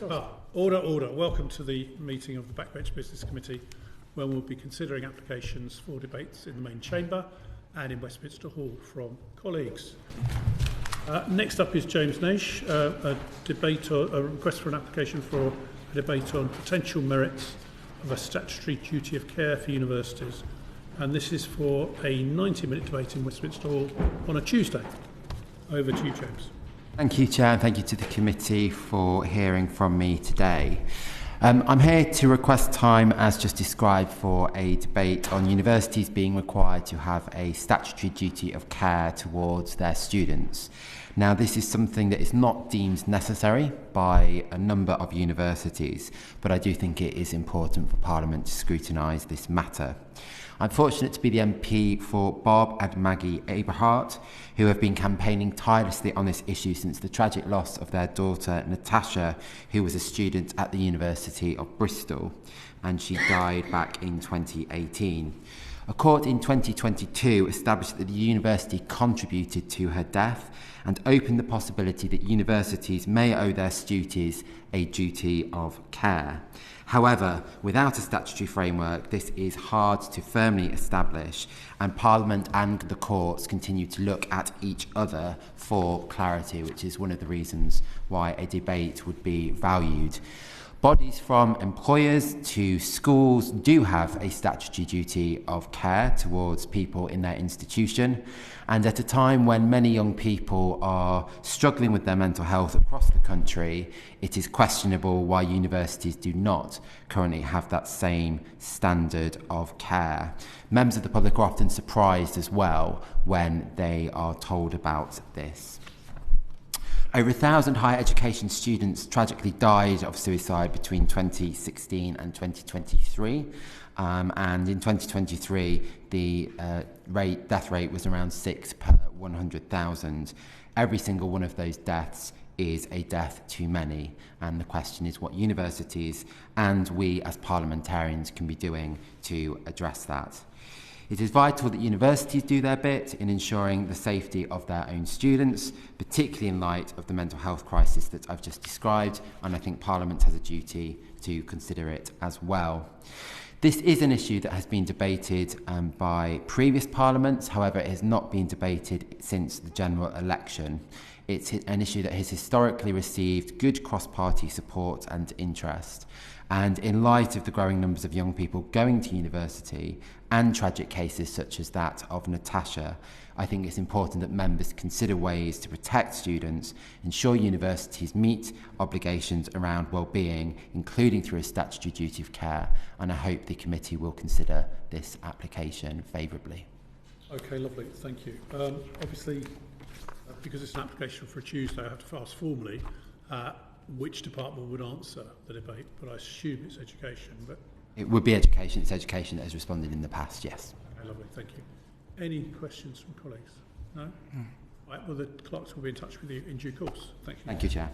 Order. Welcome to the meeting of the Backbench Business Committee, where we'll be considering applications for debates in the main chamber and in Westminster Hall from colleagues. Next up is James Naish, a request for an application for a debate on potential merits of a statutory duty of care for universities. And this is for a 90-minute debate in Westminster Hall on a Tuesday. Over to you, James. Thank you, Chair, and thank you to the committee for hearing from me today. I'm here to request time, as just described, for a debate on universities being required to have a statutory duty of care towards their students. Now, this is something that is not deemed necessary by a number of universities, but I do think it is important for Parliament to scrutinise this matter. I'm fortunate to be the MP for Bob and Maggie Aberhart, who have been campaigning tirelessly on this issue since the tragic loss of their daughter Natasha, who was a student at the University of Bristol, and she died back in 2018. A court in 2022 established that the university contributed to her death and opened the possibility that universities may owe their students a duty of care. However, without a statutory framework, this is hard to firmly establish, and Parliament and the courts continue to look at each other for clarity, which is one of the reasons why a debate would be valued. Bodies from employers to schools do have a statutory duty of care towards people in their institution, and at a time when many young people are struggling with their mental health across the country, it is questionable why universities do not currently have that same standard of care. Members of the public are often surprised as well when they are told about this. Over 1,000 higher education students tragically died of suicide between 2016 and 2023. And in 2023, the death rate was around 6 per 100,000. Every single one of those deaths is a death too many. And the question is what universities and we as parliamentarians can be doing to address that. It is vital that universities do their bit in ensuring the safety of their own students, particularly in light of the mental health crisis that I've just described, and I think Parliament has a duty to consider it as well. This is an issue that has been debated by previous parliaments, however, it has not been debated since the general election. It's an issue that has historically received good cross-party support and interest. And in light of the growing numbers of young people going to university and tragic cases such as that of Natasha, I think it's important that members consider ways to protect students, ensure universities meet obligations around well-being, including through a statutory duty of care, and I hope the committee will consider this application favourably. Okay, lovely, thank you. Obviously, because it's an application for a Tuesday, I have to ask formally which department would answer the debate, but I assume it's education. But it would be education. It's education that has responded in the past, yes. Okay, lovely, thank you. Any questions from colleagues? No? Right, well, the clerks will be in touch with you in due course. Thank you. Thank you, Chair.